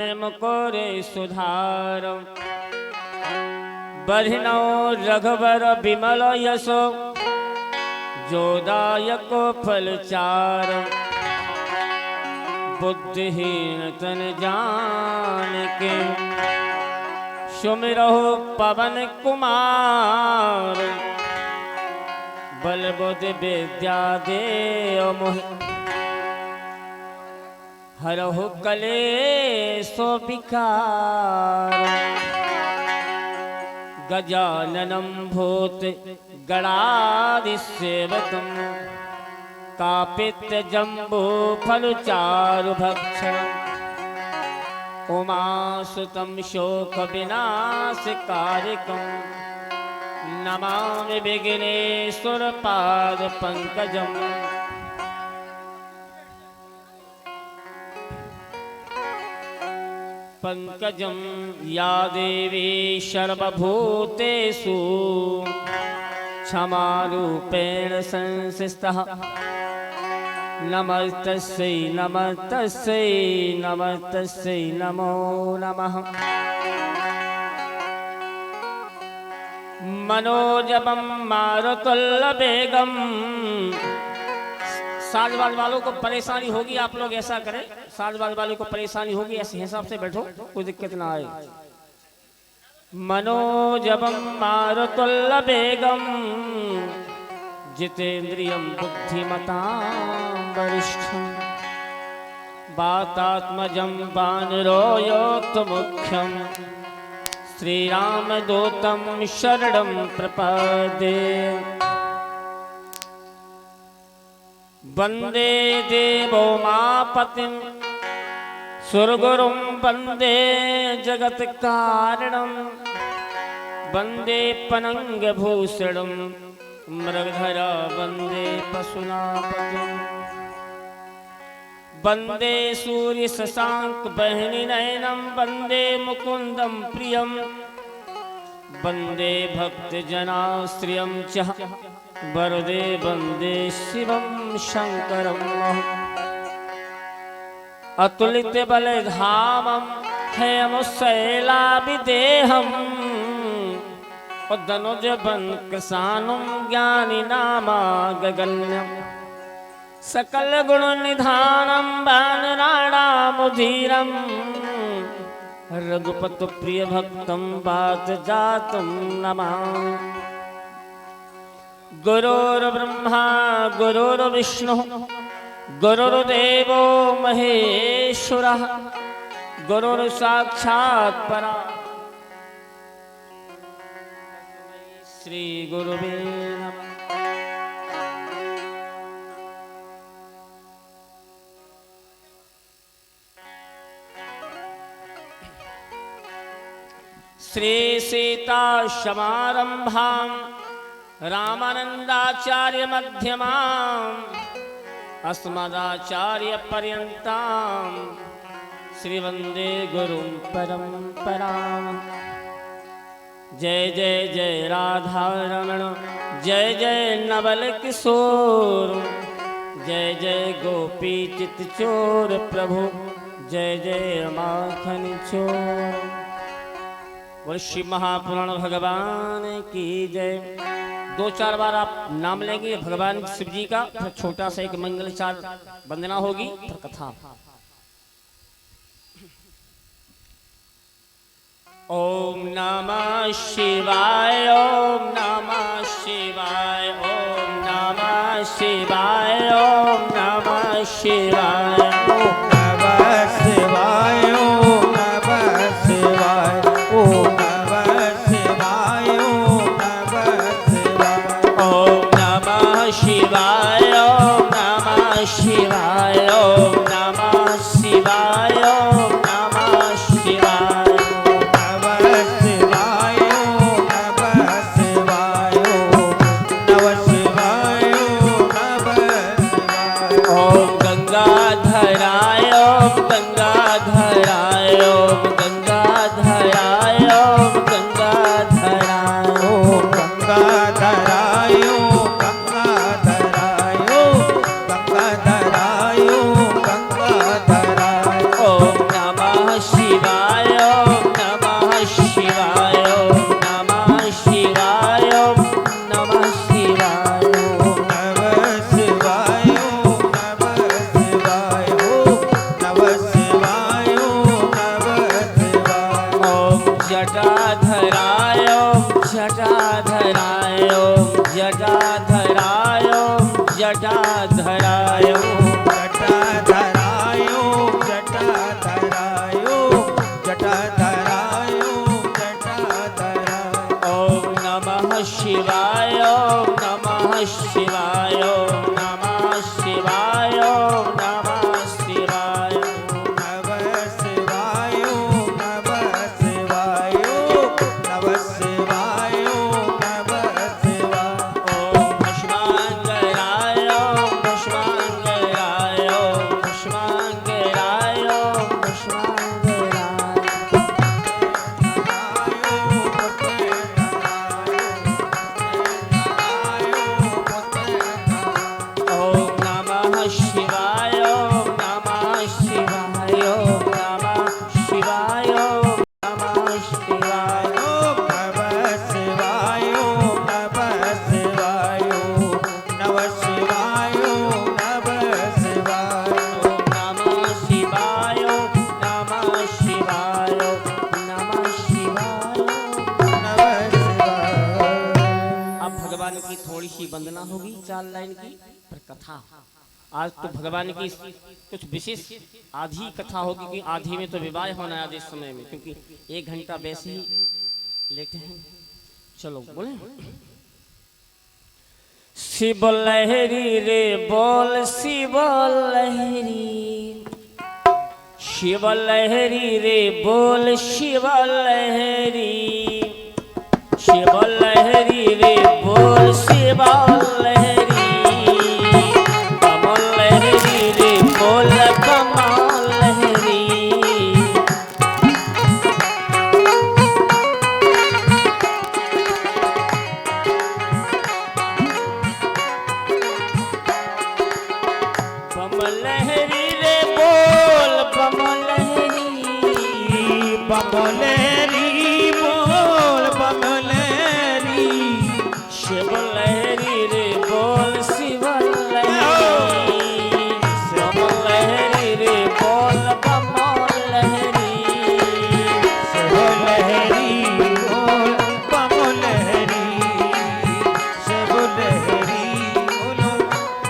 कोरे सुधार बढ़िनो रघुवर विमल यशो जोदायक फलचार बुद्धिहीन तन जान के सुमिरहो पवन कुमार बल बुद्धि विद्या दे मोहि हरहु कलेशो विकार गजाननं भूत गणादिसेवकं कापित्य जम्बू फलचारु भक्षणम् उमासुतं शोक विनाशकारिकं नमामि विघ्नेश्वर पाद पंकजम्। पंकजं या देवी सर्वभूतेषु क्षमारूपेण संस्थितः नमस्तस्यै नमस्तस्यै नमस्तस्यै नमो नमः। मनोजवं मारुतुल्लवेगं साजबाज वालों को परेशानी होगी, आप लोग ऐसा करें, साजबाज वालों को परेशानी होगी ऐसे हिसाब से बैठो, कोई दिक्कत ना आए। मनोजवं मारुतुल्लवेगं जितेन्द्रियं बुद्धिमतां वरिष्ठं वातात्मजं वानरोयोक्तमुख्यं श्रीरामदूतं शरणं प्रपद्ये। वंदे देवो मापतिं सुरगुरुं वंदे जगत कारणं वंदे पनंगभूषणं मृगधरा वंदे पशुनापतिं वंदे सूर्य शशांक बहिनी नयनं वंदे मुकुंदं प्रियं वंदे भक्तजनाश्रियं च वरदे वंदे शिवं शंकरं अतुलित बलधामं हेमशैलाभिदेहम् उद्धनुज बंकसानुं ज्ञानिनामागगण्यं सकल गुण निधानं वानराणामुधीरं रघुपति प्रिय भक्तं वातजातं नमामि। गुरुर्ब्रह्मा गुरुर्विष्णुः गुरुर्देवो महेश्वरः गुरुर्साक्षात् परा श्री गुरुवे नमः। श्री सीता समारंभां रामानंदाचार्य मध्यमाम् अस्मदाचार्य पर्यन्तां श्री वंदे गुरुं परंपराम्। जय जय जय राधा रमण जय जय नवल किशोर जय जय गोपी चितचोर प्रभु जय जय माखन चोर। बोल शिव महापुराण भगवान की जय। दो चार बार आप नाम लेंगे भगवान शिव जी का, फिर छोटा सा एक मंगलचार वंदना होगी, फिर कथा। ओम नमः शिवाय ओम नमः शिवाय ओम नमः शिवाय ओम नमः शिवाय ओम नमः शिवाय ओम नमः शिवाय ओम शिवाय ओम नमः शिवाय ओम नमः शिवाय ओम नमः शिवाय ओम नमः शिवाय ओम नमः शिवाय ओम शिवाय ओम नमः शिवाय ओम नमः शिवाय नमः शिवाय नमः शिवाय नमः शिवाय नमः शिवाय ओम भस्मांगराय ओम भस्मांगराय ओम भस्मांगराय ओम भस्मांगराय ओम नमः शिवाय ओम नमः शिवाय ओम नमः शिवाय ओम नमः शिवाय नमः शिवाय नमः शिवाय नमः शिवाय नमः शिवाय ओम नमः शिवाय नमः शिवाय नमः शिवाय नमः शिवाय। अब भगवान की थोड़ी सी वंदना होगी 4 लाइन की पर कथा आज तो भगवान की कुछ विशेष आधी कथा होगी कि आधी में तो विवाह होना है आज इस समय में क्योंकि 1 घंटा वैसे ही लेटे हैं। चलो बोले शिव लहरी रे बोल शिव लहरी शिव लहरी रे बोल शिव लहरी शिव लहरी रे बोल शिव लहरी कमल लहरी रे बोल कमल लहरी बम लहरी रे बोल बम लहरी बमलेरी बोल बमलेरी शिव लहरी रे बोल शिव लहरी कमल लहरी रे बोल कमल लहरी शिव लहरी बोल बमलेरी शिव लहरी बोल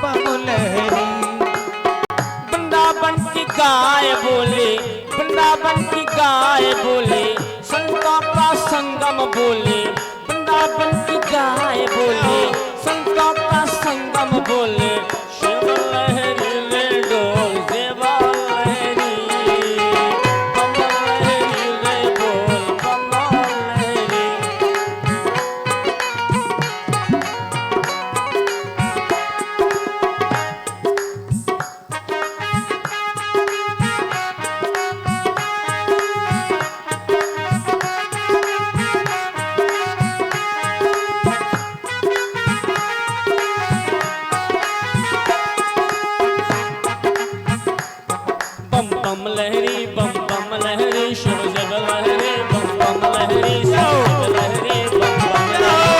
बमलेरी वृंदावन की गाय बोले वृंदावन की गाय बोले संतों का संगम बोले वृंदावन की गाय बोले संतों का संगम बोले शिव लहरी रे डोल शिव लहरी कमल लहरी रे बोल कमल लहरी बम बम लहरी शिव शिव लहरी बम बम लहरी शिव शिव लहरी बम बम लहरी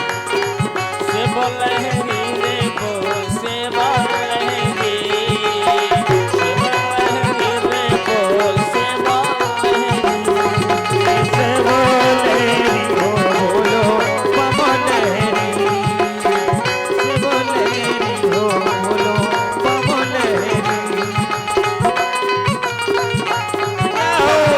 शिव लहरी रे बोल शिव लहरी शिव लहरी रे बोल शिव लहरी शिव लहरी बोलो बमलेरी शिव लहरी बोलो बमलेरी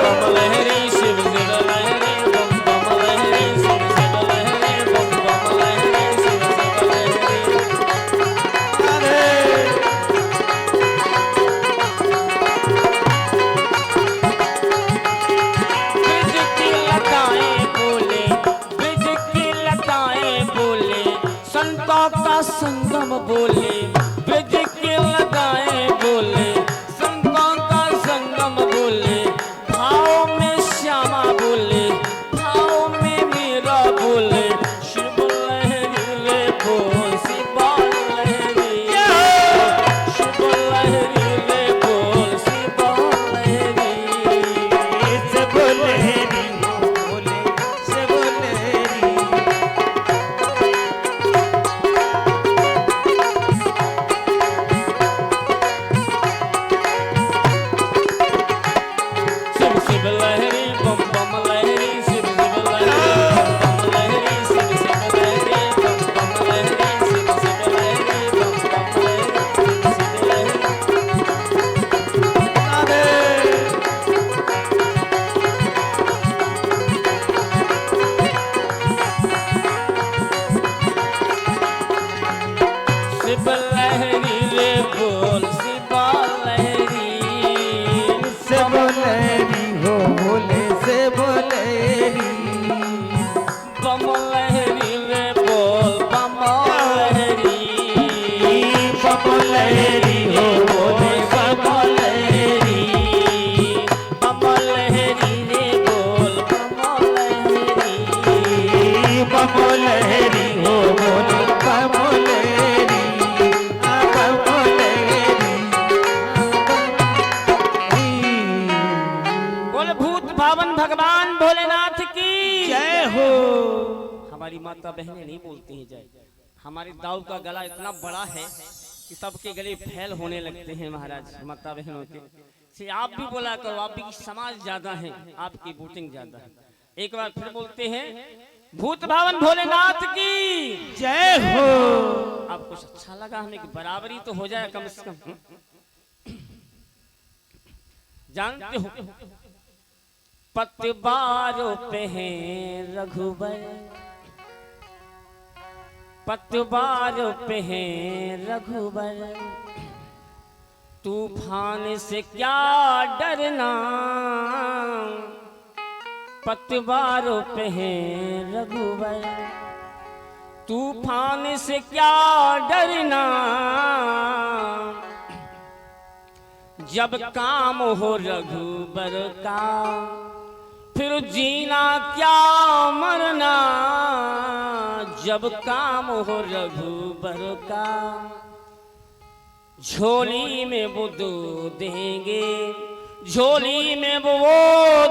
बम लहरी शिव शिव लहरी बम बम लहरी शिव शिव लहरी बम बम लहरी शिव शिव लहरी ब्रिज की लताएं बोले ब्रिज की लताएं बोले संतों का संगम बोले ब्रिज की लताएं बोले संतों का संगम बोले भाव में श्यामा बोले भाव में मीरा बोले शिव लहरी रे बोल शिव लहरी शिव लहरी रे बोल शिव लहरी शिव लहरी बोले शिव लहरी शिव लहरी रे बोल शिवा लहरी। शिव लहरी हो बोले शिव लहरी। बम लहरी रे बोल बम लहरी। बम लहरी हो बोले बम लहरी। बम लहरी रे बोल बम लहरी। बम लहरी हो बोले बम लहरी। बम लहरी। बोले भूत भावन भगवान भोलेनाथ की जय हो। हमारी माता बहनें नहीं बोलती हैं जय। हमारे दाऊ का गला इतना बड़ा है कि सबके गले फैल होने लगते हैं महाराज माता बहनों के। से आप भी बोला करो, आप भी समाज ज्यादा है, आपकी वोटिंग ज्यादा है। एक बार फिर बोलते हैं भूत भावन भोलेनाथ की जय हो। आप कुछ अच्छा लगा हमें कि बराबरी तो हो जाए कम से कम। जानते हो पतवारों पे हैं रघुबर, पतवारों पे हैं रघुबर। तूफान से क्या डरना, पतवारों पे हैं रघुबर। तूफान से क्या डरना, जब काम हो रघुबर का फिर जीना क्या मरना। जब काम हो रघुबर का झोली में वो दो देंगे, झोली में वो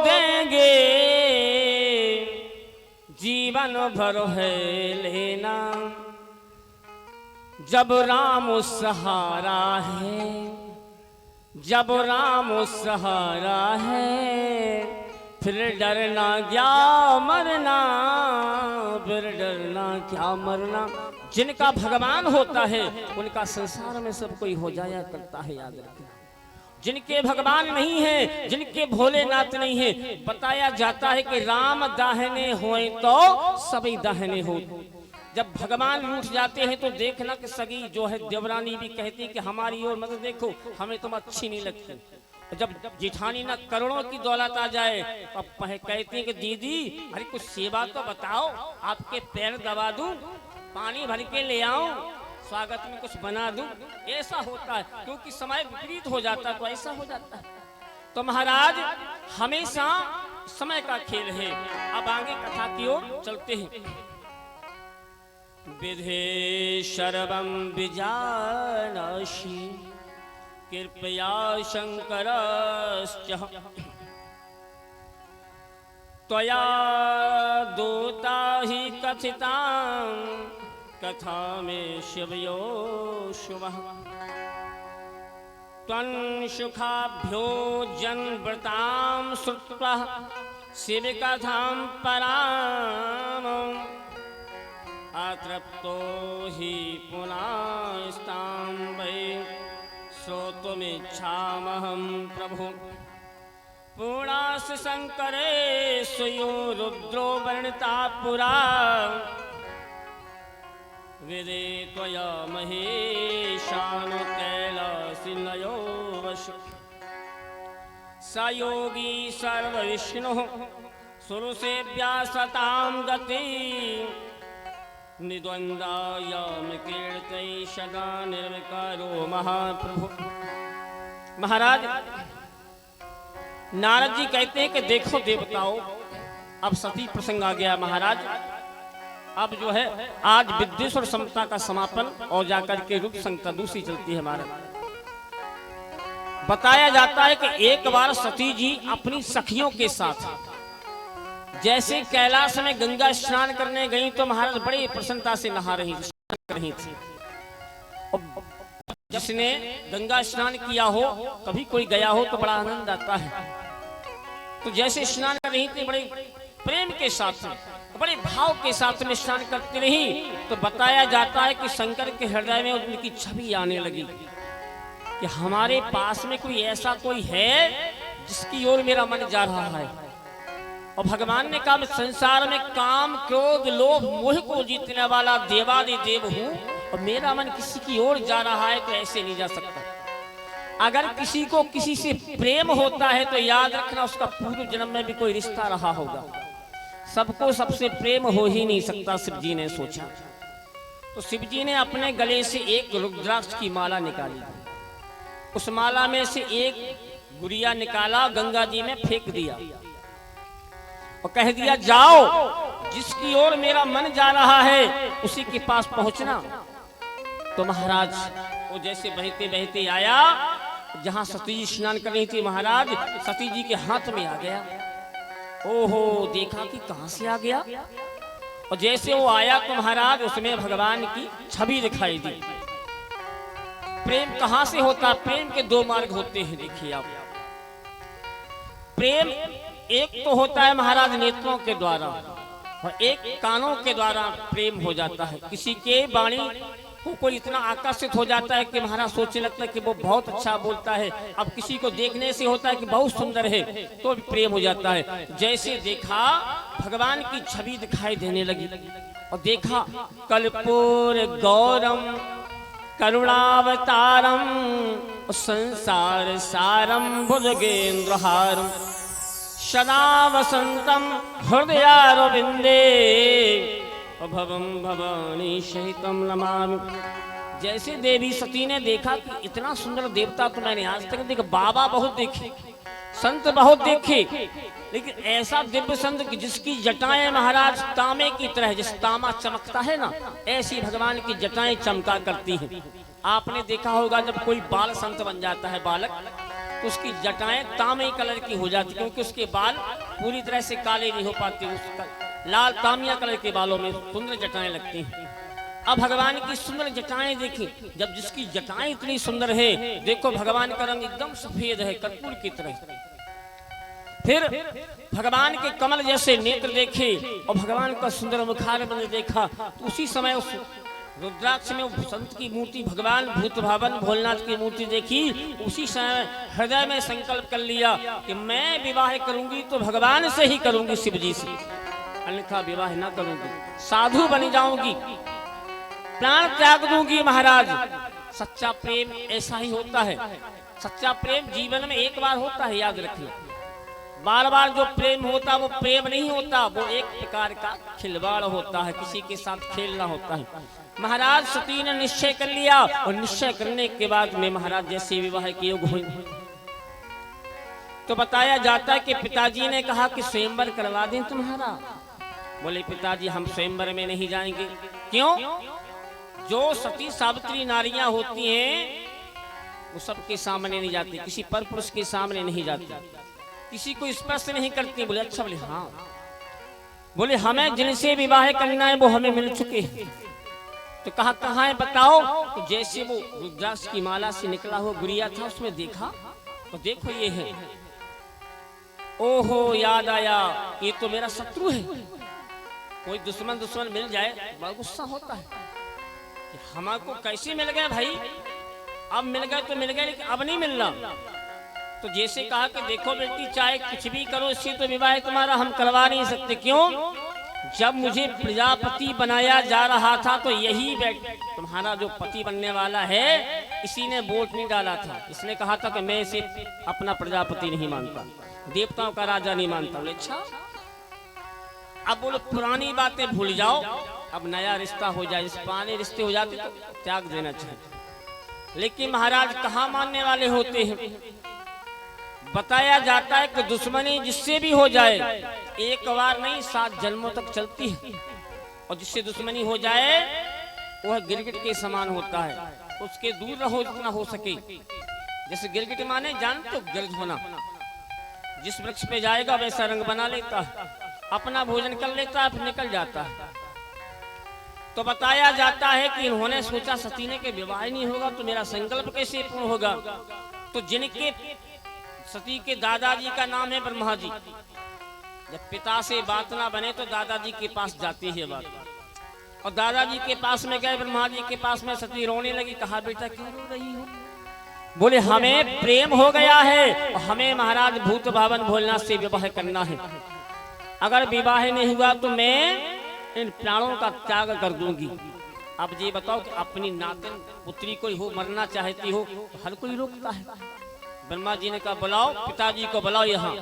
देंगे। जीवन भर है लेना, जब राम सहारा है, जब राम सहारा है। फिर डरना क्या मरना, फिर डरना क्या मरना। जिनका भगवान होता है उनका संसार में सब कोई हो जाया करता है, याद रखना। जिनके भगवान नहीं है, जिनके भोलेनाथ नहीं है, बताया जाता है कि राम दाहिने होए तो सभी दाहिने हो। जब भगवान रूठ जाते हैं तो देखना कि सगी जो है देवरानी भी कहती है कि हमारी ओर मत देखो, हमें तुम अच्छी नहीं लगती। जब जेठानी ना करोड़ों की दौलत आ जाए तो कहती है कि दीदी अरे कुछ सेवा तो बताओ, आपके पैर दबा दूं, पानी भर के ले आऊं, स्वागत में कुछ बना दूं। ऐसा होता है क्योंकि समय विपरीत हो जाता है, तो ऐसा हो जाता है। तो महाराज हमेशा समय का खेल है। अब आगे कथा की ओर चलते हैं। विधे सर्वं विजानासि कृपया शंकरश्च त्वया दूता हि कथितां कथा में शिवयो शुभः। त्वन्सुखाभ्यो जन्मव्रतां श्रुत्वा शिवकथां पराम् अतृप्तो हि पुनस्तां वै श्रोतुमिच्छामहं प्रभु। पूर्णास शंकरे स्वयो रुद्रो वर्णिता पुरा वेदे त्वया महेशान कैलासिनयो वश। स योगी सर्वविष्णुः सुरसेव्यासतां गति निद्वन्द्वायाम कीर्तै सदा निर्विकारो महाप्रभु। महाराज नारद जी कहते हैं कि देखो देवताओं, अब सती प्रसंग आ गया महाराज। अब जो है आज विद्वेश्वर समता का समापन और जाकर के रूप संगता दूसरी चलती है महाराज। बताया जाता है कि एक बार सती जी अपनी सखियों के साथ जैसे कैलाश में गंगा स्नान करने गई तो महाराज बड़ी प्रसन्नता से नहा रही थी। जिसने गंगा स्नान किया हो, कभी कोई गया हो तो बड़ा आनंद आता है। तो जैसे स्नान कर रही थी बड़े प्रेम के साथ, बड़े भाव के साथ में स्नान करती रही, तो बताया जाता है कि शंकर के हृदय में उनकी छवि आने लगी कि हमारे पास में कोई ऐसा कोई है जिसकी ओर मेरा मन जा रहा है। और भगवान ने कहा मैं संसार में काम क्रोध लोभ मोह को जीतने वाला देवादिदेव हूं, और मेरा मन किसी की ओर जा रहा है तो ऐसे नहीं जा सकता। अगर किसी को किसी से प्रेम होता है तो याद रखना उसका पूर्व जन्म में भी कोई रिश्ता रहा होगा। सबको सबसे प्रेम हो ही नहीं सकता, शिव जी ने सोचा। तो शिव जी ने अपने गले से एक रुद्राक्ष की माला निकाली, उस माला में से एक गुड़िया निकाला, गंगा जी में फेंक दिया और कह दिया जाओ, जिसकी ओर मेरा मन जा रहा है उसी के पास पहुंचना। तो महाराज वो जैसे बहते बहते आया, जहां सती जी स्नान कर रही थी, महाराज सती जी के हाथ में आ गया। ओहो, देखा कि कहां से आ गया, और जैसे वो आया तो महाराज उसमें भगवान की छवि दिखाई दी। प्रेम कहां से होता? प्रेम के दो मार्ग होते हैं, देखिए आप। प्रेम एक तो होता है महाराज नेत्रों के द्वारा, और एक कानों के द्वारा प्रेम हो जाता है। किसी के वाणी को कोई इतना आकर्षित हो जाता है कि महाराज सोचने लगता है कि वो बहुत अच्छा बोलता है। अब किसी को देखने से होता है कि बहुत सुंदर है, तो भी प्रेम हो जाता है। जैसे देखा भगवान की छवि दिखाई देने लगी, और देखा कर्पूर गौरम करुणावतारम संसार सारम भुजगेन्द्रहारम सदा वसंतम हृदयारविंदे भवम भवानी सहितम नमामि। जैसे देवी सती ने देखा कि इतना सुंदर देवता तो मैंने आज तक देखा, बाबा बहुत देखे, संत बहुत देखे, लेकिन ऐसा दिव्य संत कि जिसकी जटाएं महाराज तांबे की तरह, जिस तांबा चमकता है ना, ऐसी भगवान की जटाएं चमका करती हैं। आपने देखा होगा जब कोई बाल संत बन जाता है बालक, तो उसकी जटाएं तांबे कलर की हो जाती, क्योंकि उसके बाल पूरी तरह से काले नहीं हो पाते, उसका लाल तामिया कलर के बालों में सुंदर जटाएं लगती हैं। अब भगवान की सुंदर जटाएं देखी, जब जिसकी जटाएं इतनी सुंदर है, देखो भगवान का रंग एकदम सफेद है कर्पूर की तरह। फिर भगवान के कमल जैसे नेत्र देखे और भगवान का सुंदर मुखारविंद देखा, तो उसी समय उस रुद्राक्ष में संत की मूर्ति, भगवान भूत भावन भोलेनाथ की मूर्ति देखी। उसी समय हृदय में संकल्प कर लिया कि मैं विवाह करूंगी तो भगवान से ही करूंगी, शिव जी से, अन्यथा विवाह ना करूंगी। साधु बन जाऊंगी, प्राण त्याग दूंगी। महाराज सच्चा प्रेम ऐसा ही होता है। सच्चा प्रेम जीवन में एक बार होता है, याद रखिए। बार बार जो प्रेम होता वो प्रेम नहीं होता, वो एक प्रकार का खिलवाड़ होता है, किसी के साथ खेलना होता है। महाराज सती ने निश्चय कर लिया, और निश्चय करने के बाद में महाराज जैसे विवाह के योग हुए, तो बताया जाता है कि पिताजी ने कहा कि स्वयंवर करवा दें तुम्हारा। बोले पिताजी हम स्वयंवर में नहीं जाएंगे। क्यों? जो सती सावित्री नारियां होती हैं वो सबके सामने नहीं जाती, किसी पर पुरुष के सामने नहीं जाती, किसी को स्पर्श नहीं करती। बोले अच्छा। बोले हाँ। बोले हमें जिनसे विवाह करना है वो हमें मिल चुके हैं। तो कहा कहाँ है बताओ। तो जैसे वो रुद्राक्ष की माला से निकला हुआ गुड़िया था, उसमें देखा तो देखो ये है। ओहो, याद आया ये तो मेरा शत्रु है। कोई दुश्मन मिल जाए बड़ा गुस्सा होता है कि हमारे कैसे मिल गया भाई, अब मिल गए तो मिल गए, लेकिन अब नहीं मिलना। तो जैसे कहा कि देखो बेटी चाहे कुछ भी करो, इससे तो विवाह तुम्हारा हम करवा नहीं सकते। क्यों? जब मुझे प्रजापति बनाया जा रहा था तो यही तुम्हारा जो पति बनने वाला है, इसी ने वोट नहीं डाला था। इसने कहा था कि मैं इसे अपना प्रजापति नहीं मानता, देवताओं का राजा नहीं मानता। बोले अच्छा। अब बोलो पुरानी बातें भूल जाओ, अब नया रिश्ता हो जाए। इस पुराने रिश्ते हो जाते तो त्याग देना चाहिए। लेकिन महाराज कहाँ मानने वाले होते हैं। बताया जाता है कि दुश्मनी जिससे भी हो जाए एक बार नहीं 7 जन्मों तक चलती है, और जिससे दुश्मनी हो जाए वह गिरगिट के समान होता है, उसके दूर रहो जितना हो सके। जैसे गिरगिट माने जानते हो, गिरज होना, जिस वृक्ष पे जाएगा वैसा रंग बना लेता है, अपना भोजन कर लेता है, फिर निकल जाता है। तो बताया जाता है कि इन्होंने सोचा सती ने कि विवाह नहीं होगा तो मेरा संकल्प कैसे पूर्ण होगा। तो जिनके सती के दादाजी का नाम है ब्रह्मा जी, जब पिता से बात ना बने तो दादाजी के पास जाती है बात, और दादाजी के पास में गए, ब्रह्मा जी के पास में सती रोने लगी। कहा बेटा क्यों रो रही हो? बोले हमें प्रेम हो गया है, हमें महाराज भूत भावन भोलेनाथ से विवाह करना है। अगर विवाह नहीं हुआ तो मैं इन प्राणों का त्याग कर दूंगी। अब ये बताओ कि अपनी नातिन पुत्री कोई हो मरना चाहती हो तो हर कोई रोकता है। ब्रह्मा जी ने कहा बुलाओ, पिताजी को बुलाओ यहाँ।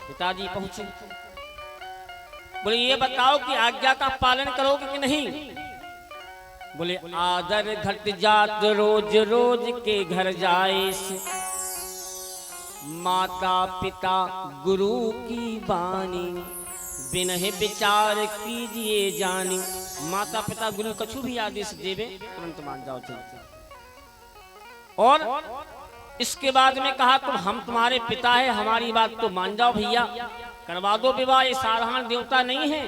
पिताजी पहुंचे, बोले ये बताओ कि आज्ञा का पालन करोगे कि नहीं। बोले आदर घट जात रोज रोज के घर जाए से, माता पिता गुरु की वाणी बिनहि विचार कीजिए जानी। माता पिता गुरु कछु भी आदेश देवे तुरंत मान जाओ चलते। और इसके बाद में कहा तुम हम तुम्हारे पिता है, हमारी बात तो मान जाओ भैया, करवा दो विवाह। ये साधारण देवता नहीं है,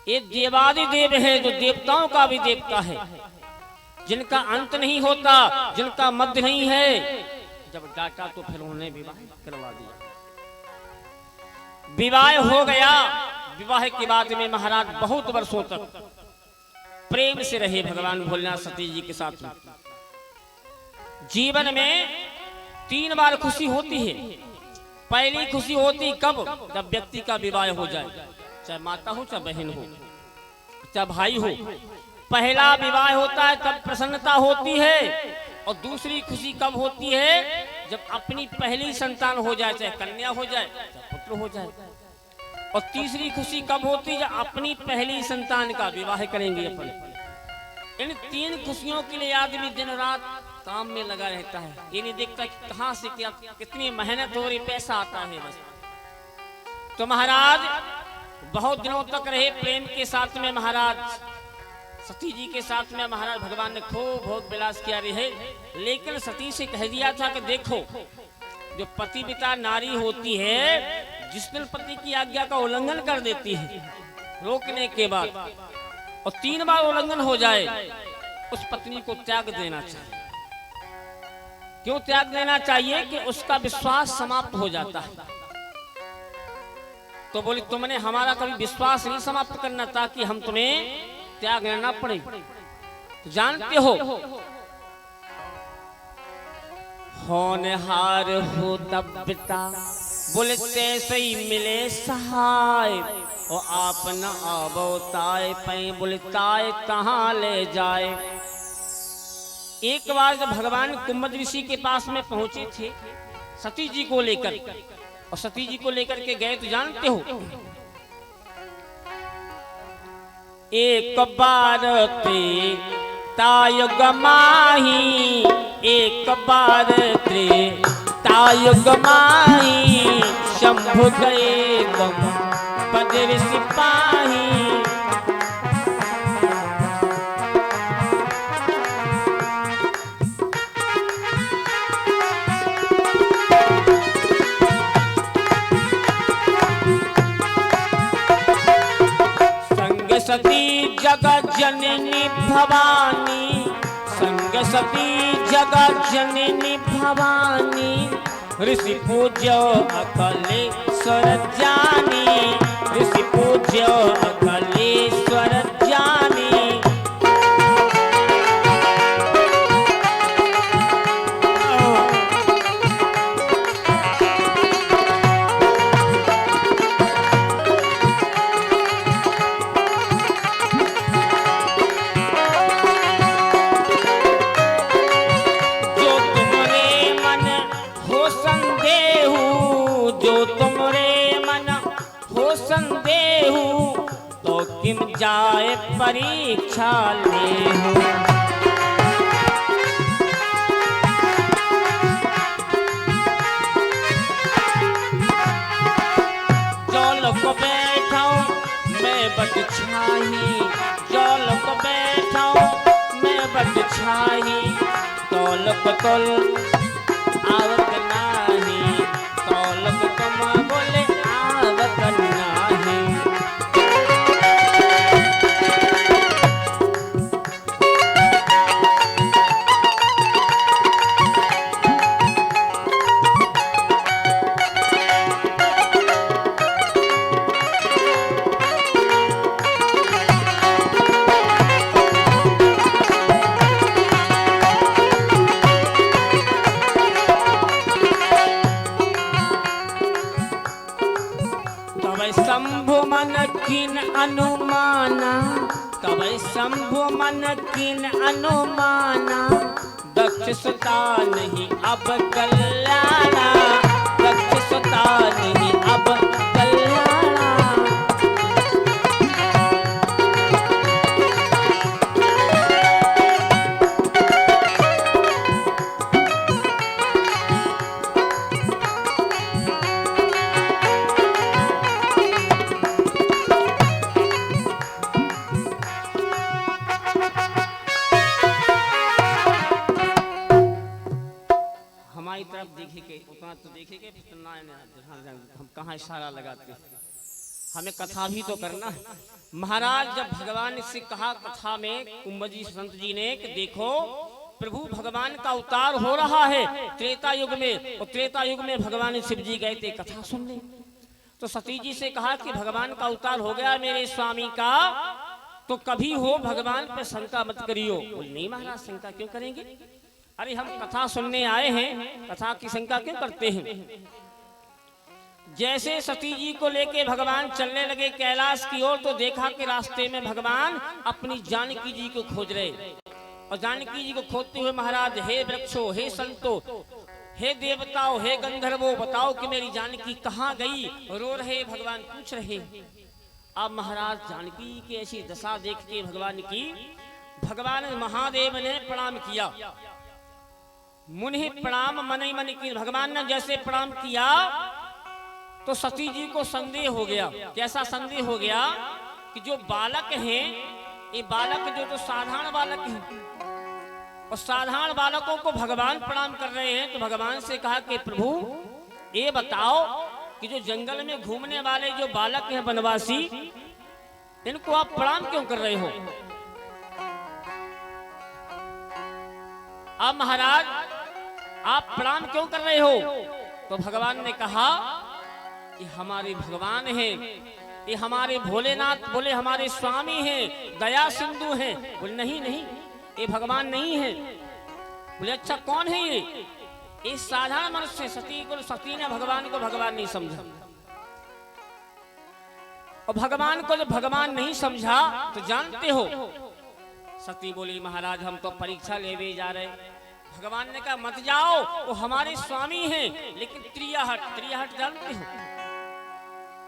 ये देवादि देव है, जो देवताओं का भी देवता है, जिनका अंत नहीं होता, जिनका मध्य नहीं है। जब डांटा तो फिर उन्होंने विवाह करवा दिया। विवाह हो गया। विवाह के बाद में महाराज बहुत वर्षों तक प्रेम से रहे भगवान भोलेनाथ सती जी के साथ में। जीवन में 3 बार खुशी होती है। पहली खुशी होती कब, जब व्यक्ति का विवाह हो जाए, चाहे माता हो चाहे बहन हो चाहे भाई हो। पहला विवाह होता है तब प्रसन्नता होती है। और दूसरी खुशी कब होती है, जब अपनी पहली संतान हो जाए, चाहे कन्या हो जाए चाहे पुत्र हो जाए। और तीसरी खुशी कब होती है, जब अपनी पहली संतान का विवाह करेंगे अपन। इन 3 खुशियों के लिए आदमी दिन रात काम में लगा रहता है। ये नहीं देखता कि कहां से क्या कितनी मेहनत हो रही, पैसा आता है बस। तो महाराज बहुत दिनों तक रहे प्रेम के साथ में। महाराज सती जी के साथ में महाराज भगवान ने खूब भोग विलास किया रहे। लेकिन सती से कह दिया था कि देखो, जो पतिव्रता नारी होती है, जिस दिन पति की आज्ञा का उल्लंघन कर देती है रोकने के बाद, और 3 बार उल्लंघन हो जाए, उस पत्नी को त्याग देना चाहिए। क्यों त्याग देना चाहिए, कि उसका विश्वास समाप्त हो जाता है। तो बोली तुमने हमारा कभी विश्वास नहीं समाप्त करना, ताकि हम तुम्हें त्याग लेना पड़े। तो जानते हो, होनहार हो तब पिता, बोलते सही मिले सहाय। और आप न अबोताए पै, बोलताए कहाँ ले जाए। एक बार जब भगवान कुम्भ ऋषि के पास में पहुंचे थे सती जी को लेकर, और सती जी को लेकर के गए, तो जानते हो एक बार ते ताय गमाही, एक बार ते ताय गमाही। शंभु गए गम पदर सिपाही। सती जगत जननी भवानी, संग सती जगत जननी भवानी। ऋषि पूज्य अकलेश्वर जानी, ऋषि पूज्य अकलेश्वर जानी। किम जाए परीक्षा ले हो। जौल को बैठाऊं मैं बट छाही, जौल को बैठाऊं मैं बट छाही। तौल को तौल आवत नाही, तौल को तुम बोले आवत नाही। शंभु मन किन अनुमाना, दक्ष सुता नहीं अब कल्याणा, दक्ष सुता नहीं अब कल्याणा। हमारी तरफ देखेंगे उतना तो देखेंगे, हम कहाँ इशारा लगाते हैं, हमें कथा भी तो करना है। महाराज जब भगवान से कहा कथा में कुंभजी संत जी ने कि देखो प्रभु भगवान का अवतार हो रहा है त्रेता युग में, और त्रेता युग में भगवान शिव जी गए थे कथा सुनने, तो सती जी से कहा कि भगवान का अवतार हो गया मेरे स्वामी का, तो कभी हो भगवान पर शंका मत करियो। बोले नहीं महाराज शंका क्यों करेंगे, अरे हम कथा सुनने आए हैं, कथा की शंका क्यों करते हैं। जैसे सती जी को लेके भगवान चलने लगे कैलाश की ओर, तो देखा कि रास्ते में भगवान अपनी जानकी जी को खोज रहे, और जानकी जी को खोजते हुए महाराज हे वृक्षो, हे संतो, हे देवताओं, हे गंधर्वो, बताओ कि मेरी जानकी कहाँ गई, रो रहे भगवान पूछ रहे। अब महाराज जानकी की ऐसी दशा देख के भगवान की, भगवान महादेव ने प्रणाम किया, मुनि प्रणाम मनि मनि की। भगवान ने जैसे प्रणाम किया तो सती जी को संदेह हो गया। कैसा संदेह हो गया कि जो बालक हैं, ये बालक जो तो साधारण बालक हैं, और साधारण बालकों को भगवान प्रणाम कर रहे हैं, तो भगवान से कहा कि प्रभु ये बताओ कि जो जंगल में घूमने वाले जो बालक हैं वनवासी, इनको आप प्रणाम क्यों कर रहे हो। अब महाराज आप प्रणाम क्यों कर रहे हो, तो भगवान ने कहा कि हमारे भगवान हैं, ये हमारे भोलेनाथ, बोले हमारे स्वामी हैं, दया सिंधु हैं। बोले नहीं नहीं ये भगवान नहीं है। बोले अच्छा कौन है ये साधारण मनुष्य। सती ने भगवान को भगवान नहीं समझा, और भगवान को जब भगवान नहीं समझा तो जानते हो, सती बोली महाराज हम तो परीक्षा लेने जा रहे। भगवान ने कहा मत जाओ, वो हमारे स्वामी हैं, लेकिन त्रियाहट जानते हो,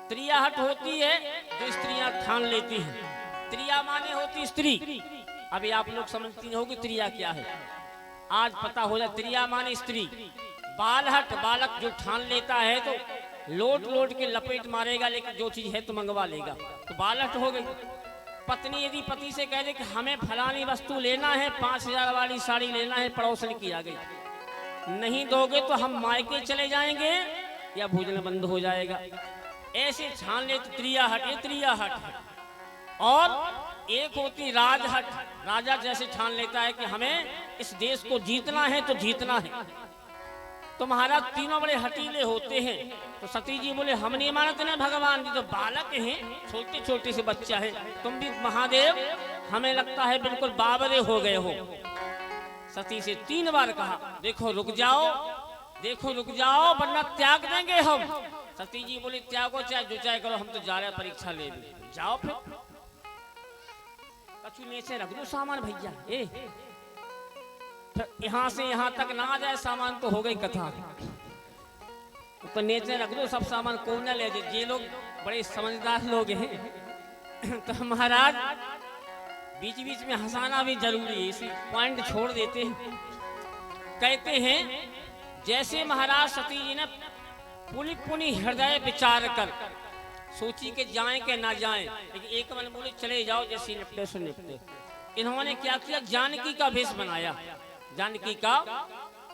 त्रियाहट होती है जो स्त्रियां ठान लेती हैं। त्रिया माने होती स्त्री। अभी आप लोग समझती होगी त्रिया क्या है, आज पता हो जाए। त्रिया माने स्त्री। बालहट बालक जो ठान लेता है तो लोट के लपेट मारेगा, लेकिन जो चीज है तो मंगवा लेगा, तो बालहट हो गई। पत्नी यदि पति से कह दे कि हमें फलानी वस्तु लेना है, 5000 वाली साड़ी लेना है, पड़ोसन की आ गई, नहीं दोगे तो हम मायके चले जाएंगे या भोजन बंद हो जाएगा, ऐसे छान ले तो त्रियाहट। ये त्रियाहट है। और एक होती राजहट। राजा जैसे ठान लेता है कि हमें इस देश को जीतना है तो जीतना है। तो महाराज तीनों बड़े हटीले होते हैं। तो सती जी बोले हम नहीं मानते ना भगवान जी, तो बालक हैं, छोटे छोटे से बच्चा है, तुम भी महादेव हमें लगता है बिल्कुल बावरे हो गए हो। सती से 3 बार कहा देखो रुक जाओ वरना त्याग देंगे हम। सती जी बोली त्यागो चाहे जो चाहे करो, हम तो जा रहे हैं परीक्षा ले। जाओ फिर कछु नीचे रख दो सामान भैया, यहाँ से यहाँ तक ना आ जाए सामान तो हो गई कथा। तो नीचे रख दो सब सामान, कौन ना ले जाए। ये लोग बड़े समझदार लोग हैं। तो महाराज बीच बीच में हंसाना भी जरूरी है, इसी पॉइंट छोड़ देते हैं। कहते हैं जैसे महाराज सती जी ने पुनि हृदय विचार कर सोची के जाएं के ना जाएं, लेकिन एक मन बोले चले जाओ, जैसे निपटे सो निपटे। इन्होंने क्या किया, जानकी का भेष बनाया, जानकी का,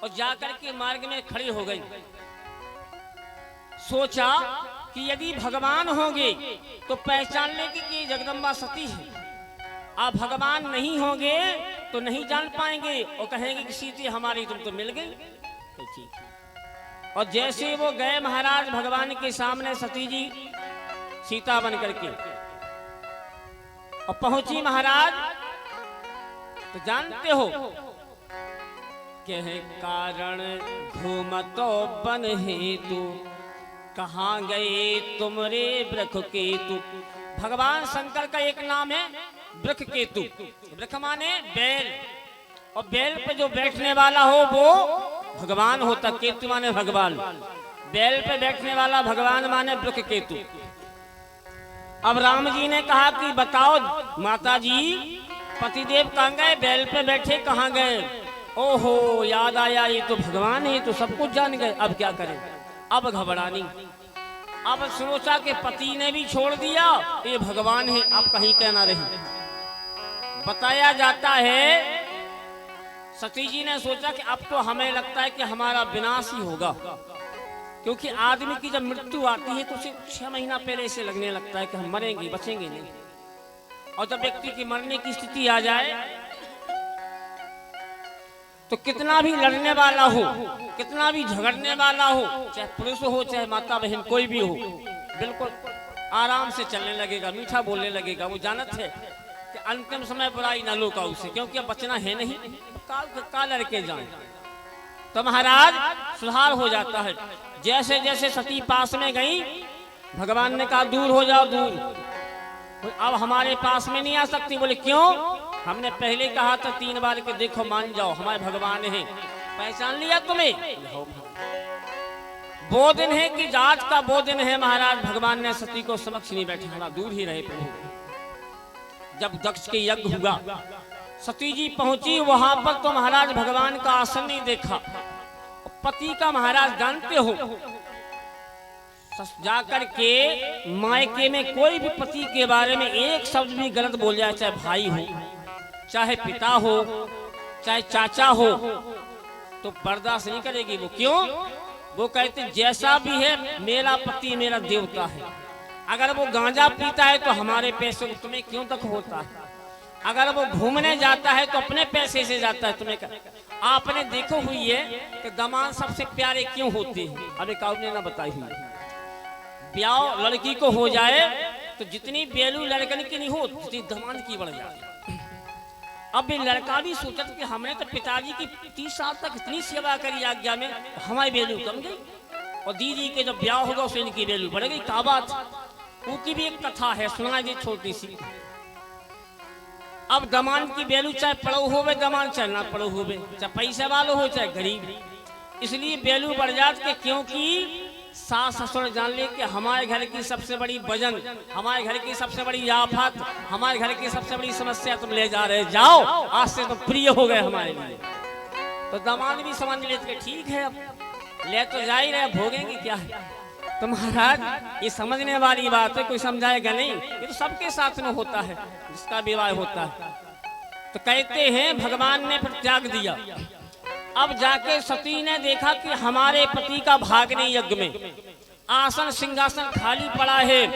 और जाकर के मार्ग में खड़ी हो गई। सोचा कि यदि भगवान होंगे तो पहचान लेंगे कि जगदम्बा सती है, आप भगवान नहीं होंगे तो नहीं जान पाएंगे और कहेंगे कि सीते हमारी तुम तो मिल गई। तो ठीक। और जैसे वो गए महाराज भगवान के सामने, सती जी सीता बन करके और पहुंची महाराज, तो जानते हो के है कारण घूमतो बन हेतु, कहाँ गए तुमरे ब्रख केतु। भगवान शंकर का एक नाम है वृक्ष केतु। वृक्ष माने बैल, और बैल पे जो बैठने वाला हो वो भगवान होता। केतु माने भगवान, बैल पे बैठने वाला भगवान माने वृक्ष केतु। अब राम जी ने कहा कि बताओ माता जी, पतिदेव कहाँ गए, बैल पे बैठे कहाँ गए? ओहो याद आया, ये तो भगवान है, तो सब कुछ जान गए, अब क्या करें? अब घबरानी। अब सोचा कि पति ने भी छोड़ दिया, ये भगवान है, अब कहीं कहना रही। बताया जाता है सती जी ने सोचा कि अब तो हमें लगता है कि हमारा विनाश ही होगा, क्योंकि आदमी की जब मृत्यु आती है तो उसे 6 महीना पहले से लगने लगता है कि हम मरेंगे, बचेंगे नहीं। और जब व्यक्ति की मरने की स्थिति आ जाए तो कितना भी लड़ने वाला हो, कितना भी झगड़ने वाला हो, चाहे पुरुष हो चाहे माता बहन कोई भी हो, बिल्कुल आराम से चलने लगेगा, मीठा बोलने लगेगा। वो जानत है कि अंतिम समय बुराई न लो का उसे, क्योंकि अब बचना है नहीं, काल लड़के जाए। तो महाराज सुधार हो जाता है। जैसे जैसे सती पास में गई, भगवान ने कहा दूर हो जाओ, दूर, अब हमारे पास में नहीं आ सकती। बोले क्यों? हमने पहले कहा था 3 बार के देखो मान जाओ, हमारे भगवान है, पहचान लिया तुम्हें। वो दिन है कि जांच का वो दिन है महाराज। भगवान ने सती को समक्ष नहीं बैठाना, दूर ही रहे प्रभु। जब दक्ष के यज्ञ हुआ, सती जी पहुंची वहां पर तो महाराज भगवान का आसन नहीं देखा। पति का महाराज जानते हो, जाकर के मायके में कोई भी पति के बारे में एक शब्द भी गलत बोल जाए, चाहे भाई हो, चाहे पिता हो, चाहे चाचा हो, तो बर्दाश्त नहीं करेगी वो। क्यों? वो कहते जैसा भी है मेरा पति मेरा देवता है। अगर वो गांजा पीता है तो हमारे पैसे तुम्हें क्यों तक होता है? अगर वो घूमने जाता है तो अपने पैसे से जाता है, तुम्हें आपने देखो हुई है कि दामाद सबसे प्यारे क्यों होते हैं? अभी काऊ ने ना बताई हुई। ब्याह लड़की को हो जाए तो जितनी बेलू लड़कन की नहीं हो, उतनी दामाद की बढ़ जाए। अब ये लड़का भी सोचत कि हमने तो पिताजी की 30 साल तक इतनी सेवा करी आज्ञा में, हमारी बेलू कम गई, और दीदी के जब ब्याह होगा उससे इनकी बेलू बढ़ गई। क्या बात? उनकी भी एक कथा है, सुना दी छोटी सी। अब दमान की बेलू चाहे पड़ो होवे दमान, चाहे ना पड़ो होवे, चाहे पैसे वालों हो चाहे गरीब, इसलिए बेलू बढ़ जात के, क्योंकि सास ससुर जान ले कि हमारे घर की सबसे बड़ी वजन, हमारे घर की सबसे बड़ी आफत, हमारे घर की सबसे बड़ी समस्या तुम ले जा रहे, जाओ आज से तो प्रिय हो गए हमारे लिए। तो दामाद भी समझ लेते ठीक है, अब ले तो जा ही रहे, भोगेंगे क्या है। तो महाराज ये समझने वाली बात है, कोई समझाएगा नहीं, ये तो सबके साथ में होता है जिसका विवाह होता है। तो कहते हैं भगवान ने फिर त्याग दिया। अब जाके सती ने देखा कि हमारे पति का भाग नहीं, यज्ञ में आसन सिंहासन खाली पड़ा है,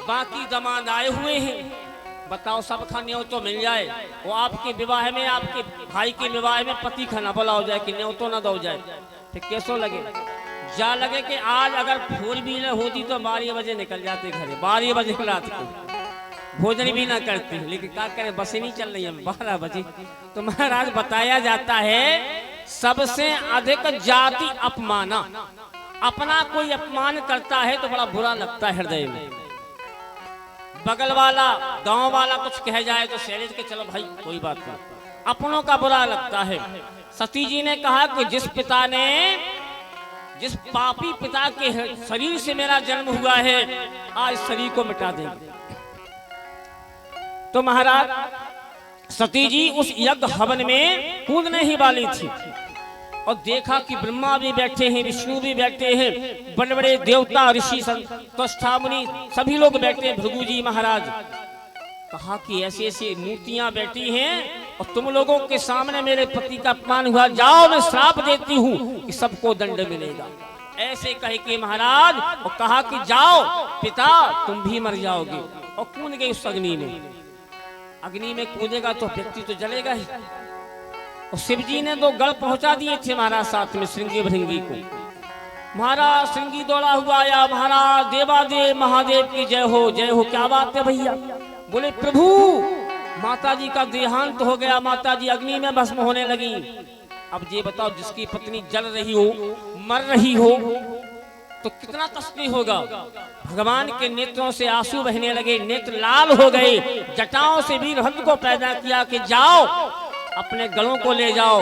बाकी दामाद आए हुए हैं। बताओ सब खाने तो मिल जाए, वो आपके विवाह में, आपके भाई के विवाह में पति खाना बुलाओ जाए कि न्यों तो ना दो जाए, फिर कैसो लगे? जा लगे कि आज अगर 4 व्हीलर होती तो 12 बजे निकल जाते घरे, 12 बजे रात को, भोजन भी ना करते। लेकिन क्या करें, बसें नहीं चल रही है 12 बजे। तो महाराज बताया जाता है सबसे अधिक जाति अपमाना, अपना कोई अपमान करता है तो बड़ा बुरा लगता है हृदय में। बगल वाला गांव वाला कुछ कह जाए तो शैलेश के चलो भाई कोई बात नहीं, अपनों का बुरा लगता है। सती जी ने कहा कि जिस पापी पिता के शरीर से मेरा जन्म हुआ है, आज शरीर को मिटा देंगे। तो महाराज सती जी उस यज्ञ हवन में कूदने ही वाली थी, और देखा कि ब्रह्मा भी बैठे हैं, विष्णु भी बैठे हैं, बड़े बड़े देवता ऋषि त्वष्टा मुनि सभी लोग बैठे हैं, भृगु जी महाराज। कहा कि ऐसी ऐसी मूर्तियां बैठी हैं और तुम लोगों के सामने मेरे पति का अपमान हुआ, जाओ मैं श्राप देती हूँ कि सबको दंड मिलेगा। ऐसे कह के महाराज और कहा कि जाओ पिता तुम भी मर जाओगे, और कूद गए उस अग्नि में। अग्नि में कूदेगा तो व्यक्ति तो जलेगा ही। और शिव जी ने 2 गढ़ पहुंचा दिए थे महाराज साथ में श्रृंगी भृंगी को। महाराज श्रृंगी दौड़ा हुआ आया, महाराज देवादेव महादेव की जय हो जय हो। क्या बात है भैया? बोले प्रभु माता जी का देहांत हो गया, माता जी अग्नि में भस्म होने लगी। अब ये बताओ जिसकी पत्नी जल रही हो, मर रही हो, तो कितना तस्वीर होगा। भगवान के नेत्रों से आंसू बहने लगे, नेत्र लाल हो गए। जटाओं से वीरभद्र को पैदा किया कि जाओ अपने गलों को ले जाओ,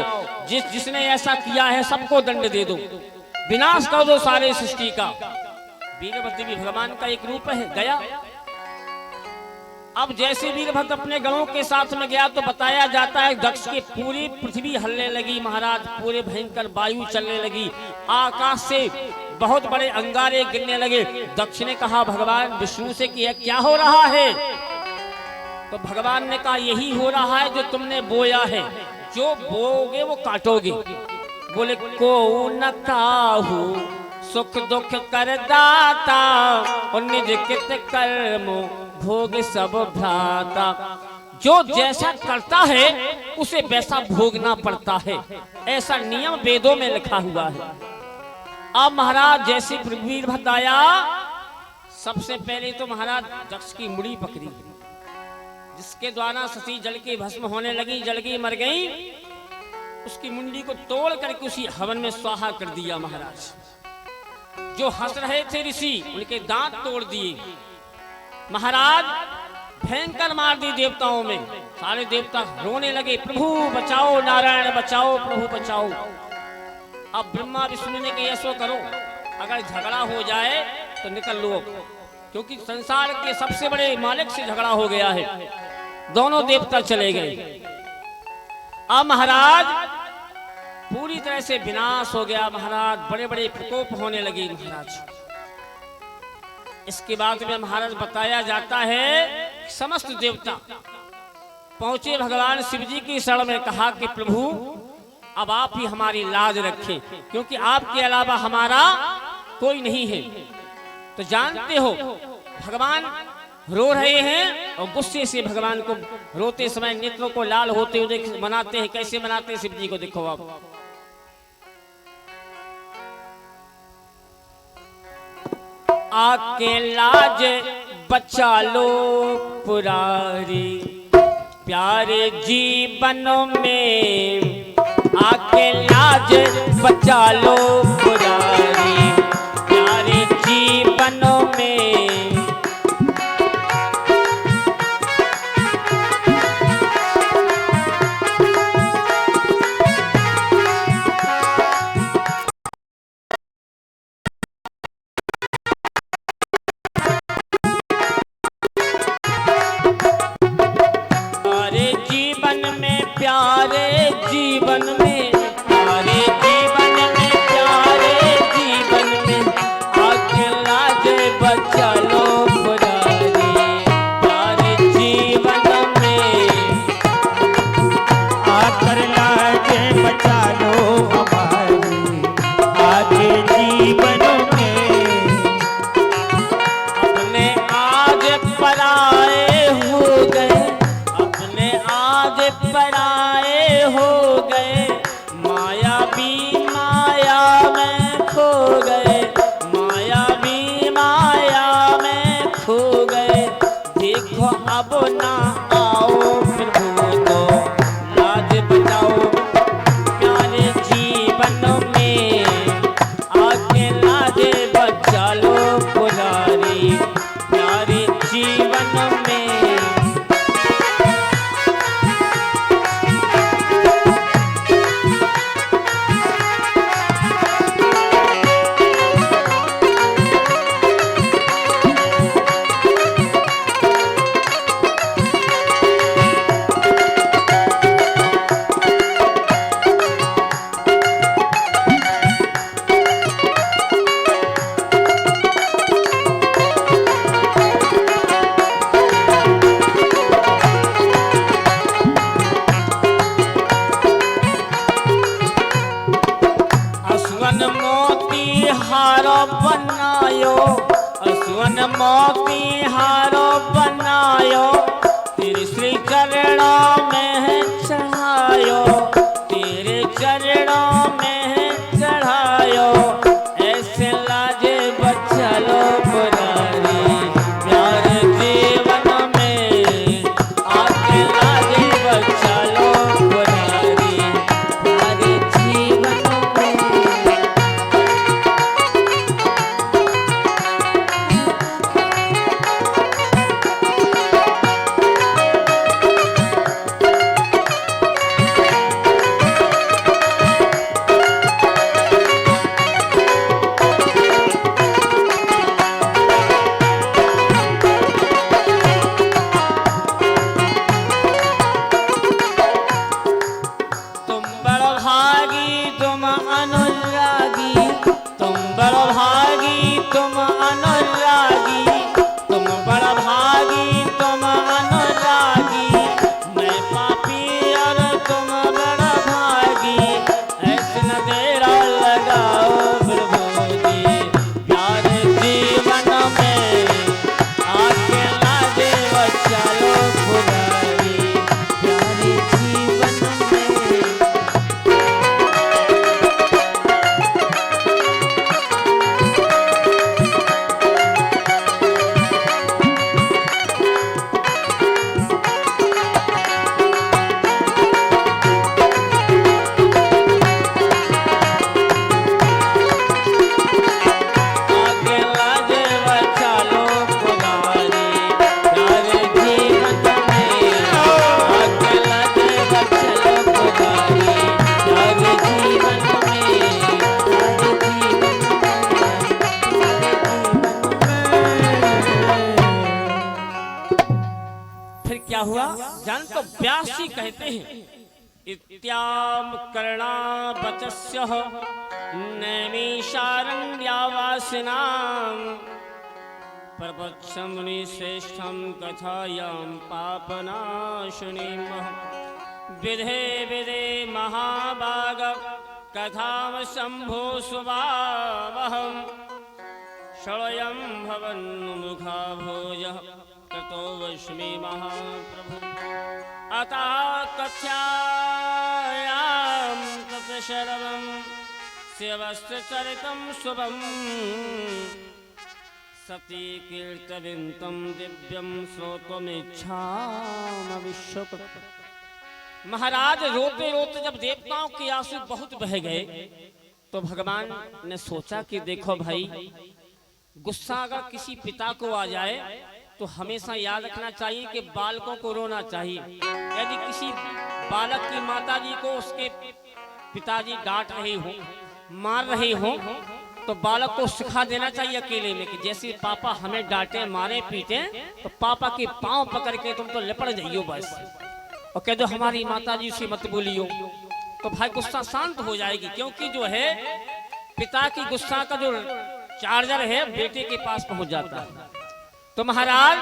जिसने ऐसा किया है सबको दंड दे दो, विनाश कर दो सारे सृष्टि का। वीरभद्र भी भगवान का एक रूप है। गया, अब जैसे वीरभद्र अपने गणों के साथ में गया तो बताया जाता है दक्ष की पूरी पृथ्वी हलने लगी महाराज, पूरे भयंकर वायु चलने लगी, आकाश से बहुत बड़े अंगारे गिरने लगे। दक्ष ने कहा भगवान विष्णु से कि यह क्या हो रहा है? तो भगवान ने कहा यही हो रहा है जो तुमने बोया है, जो बोओगे वो काटोगे। बोले को न काहू सुख दुख कर दाता, और निज कित कर्म भोग सब भ्राता। जो जैसा करता है उसे वैसा भोगना पड़ता है, ऐसा नियम वेदों में लिखा हुआ है। अब महाराज जैसे वीरभद्र आया, सबसे पहले तो महाराज दक्ष की मुड़ी पकड़ी, जिसके द्वारा सती जल के भस्म होने लगी, जल गई, मर गई। उसकी मुंडी को तोड़ करके उसी हवन में स्वाहा कर दिया महाराज। जो हंस रहे थे ऋषि उनके दांत तोड़ दिए महाराज, भयंकर मार दी देवताओं में। सारे देवता रोने लगे, प्रभु बचाओ, नारायण बचाओ, प्रभु बचाओ। अब ब्रह्मा विष्णु ने कहा ऐसो करो, अगर झगड़ा हो जाए तो निकल लो, क्योंकि संसार के सबसे बड़े मालिक से झगड़ा हो गया है। दोनों देवता चले गए। अब महाराज पूरी तरह से विनाश हो गया महाराज, बड़े बड़े प्रकोप होने लगे महाराज। इसके बाद में महाराज बताया जाता है समस्त देवता पहुंचे भगवान शिव जी की शरण में, कहा कि प्रभु अब आप ही हमारी लाज रखें, क्योंकि आपके अलावा हमारा कोई नहीं है। तो जानते हो भगवान रो रहे हैं और गुस्से से भगवान को रोते समय नेत्रों को लाल होते हुए मनाते हैं। कैसे मनाते हैं शिव जी को देखो आप। आके लाज बचा लो पुरारी, प्यारे जीवन में आके लाज बचा लो पुरारी, प्यारे जीवन में। मोती हारो बनायो, तेरे श्री चरणों में चढ़ायो, तेरे चरणों में चढ़ायो, ऐसे लाजे बचा लो पुरारी, प्यार जीवन में आके लाजे बचा लो पुरारी, प्यार जीवन में। भागी तुम अनुरागी, तुम बड़ भागी तुम अनुरागी, तुम बड़ भागी तुम अनुरागी, मैं पापी और तुम बड़ भागी, ऐसे न तेरा लगाओ प्रभु जी, प्यार जीवन में अकेला देव चलो पुरारी, प्यार जीवन में। अकेला देव चलो पुरारी, प्यार जीवन में, अकेला देव चलो पुरारी, प्यार जीवन में, फिर क्या हुआ जान तो व्यास जी कहते हैं इत्याम कर्णा बचस्य नैमिषारण्यावासिनां प्रवक्षं मुनिश्रेष्ठं कथायां पापनाशनीं विधे विधे महाभाग कथां शम्भो सुभावहं षडयं भवन्मुखा भोजः ततो वश्मि महाप्रभु अतः कथ्यायां तत्शरवं शिवश्चरितं शुभं सती कीर्तयन्तं दिव्यं श्रोतुमिच्छामि विश्वपत्। महाराज रोते रोते जब देवताओं के आंसू बहुत बह गए तो भगवान ने सोचा कि देखो भाई, गुस्सा अगर किसी पिता को आ जाए तो हमेशा याद रखना चाहिए कि बालकों को रोना चाहिए। यदि किसी बालक की माताजी को उसके पिताजी डांट रहे हो, मार रहे हो, तो बालक को सिखा देना चाहिए अकेले में कि जैसे पापा हमें डांटे मारे पीटे तो पापा के पांव पकड़ के तुम तो लिपट जाइयो बस, और कह दो हमारी माताजी से मत बोलियो, तो भाई गुस्सा शांत हो जाएगी। क्योंकि जो है पिता की गुस्सा का जो चार्जर है बेटे के पास पहुंच जाता है। तो महाराज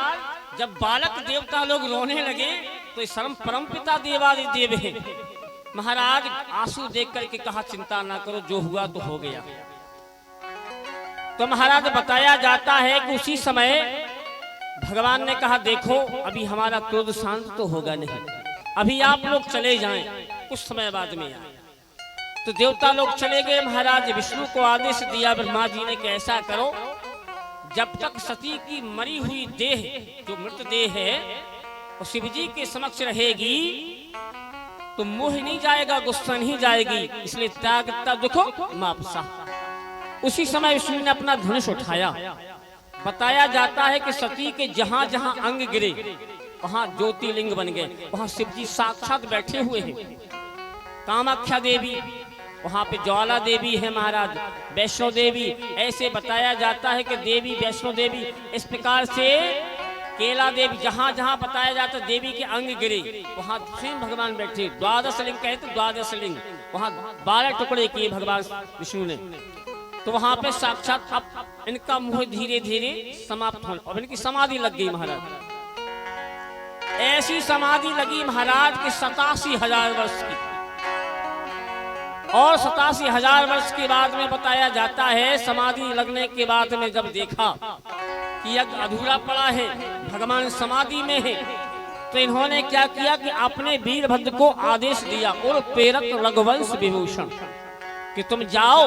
जब बालक देवता लोग रोने लगे तो इस परम पिता देवादिदेव है। महाराज आंसू देख करके कहा चिंता ना करो, जो हुआ तो हो गया। तो महाराज बताया जाता है कि उसी समय भगवान ने कहा देखो अभी हमारा क्रोध शांत तो होगा नहीं, अभी आप लोग चले जाएं, कुछ समय बाद में आए। तो देवता लोग चले गए। महाराज विष्णु को आदेश दिया ब्रह्मा जी ने कि ऐसा करो, जब तक सती की मरी हुई देह जो मृत देह है वो शिव जी के समक्ष रहेगी तो मोह नहीं जाएगा, गुस्सा नहीं जाएगी, इसलिए त्याग दुखो मापसा। उसी समय विष्णु ने अपना धनुष उठाया। बताया जाता है कि सती के जहां जहां अंग गिरे वहां ज्योतिर्लिंग बन गए, वहां शिव जी साक्षात बैठे हुए हैं। कामाख्या देवी, वहां पे ज्वाला देवी है महाराज, वैष्णो देवी, ऐसे बताया जाता है कि देवी वैष्णो देवी, इस प्रकार से केला देवी, जहां जहां बताया जाता है देवी के अंग गिरे वहां स्वयं भगवान बैठे। द्वादश लिंग कहते, द्वादश लिंग, वहां 12 टुकड़े किए भगवान विष्णु ने। तो वहां पे साक्षात अब इनका मुंह धीरे धीरे समाप्त होने और इनकी समाधि लग गई महाराज। ऐसी समाधि लगी महाराज की 87,000 वर्ष की, और 87,000 वर्ष के बाद में बताया जाता है समाधि लगने के बाद में जब देखा कि यज्ञ अधूरा पड़ा है, भगवान समाधि में है, तो इन्होंने क्या किया कि अपने वीरभद्र को आदेश दिया और प्रेरक रघुवंश विभूषण कि तुम जाओ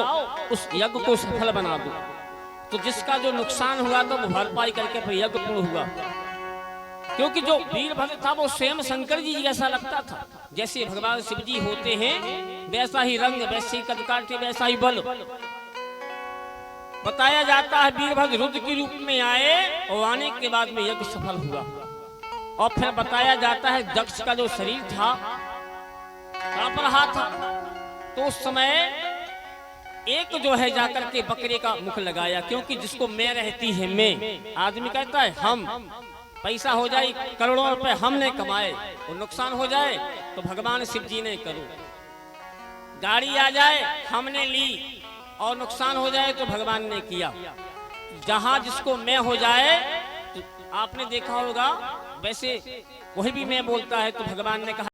उस यज्ञ को सफल बना दो। तो जिसका जो नुकसान हुआ तो वो भरपाई करके फिर यज्ञ पूर्ण हुआ। क्योंकि जो वीरभद्र था वो स्वयं शंकर जी जैसा लगता था, जैसे भगवान शिव जी होते हैं वैसा ही रंग, वैसे ही कदकाठी, वैसा ही बल। बताया जाता है वीरभद्र रुद्र के रूप में आए और आने के बाद में यज्ञ सफल हुआ। और फिर बताया जाता है दक्ष का जो शरीर था कांप रहा था, तो उस समय एक जो है जाकर के बकरे का मुख लगाया, क्योंकि जिसको मैं रहती है मैं, आदमी कहता है हम, पैसा हो जाए करोड़ों रुपए हमने कमाए और नुकसान हो जाए तो भगवान शिव जी ने करो। गाड़ी आ जाए हमने ली और नुकसान हो जाए तो भगवान ने किया। जहां जिसको मैं हो जाए तो आपने देखा होगा, वैसे कोई भी मैं बोलता है तो भगवान ने कहा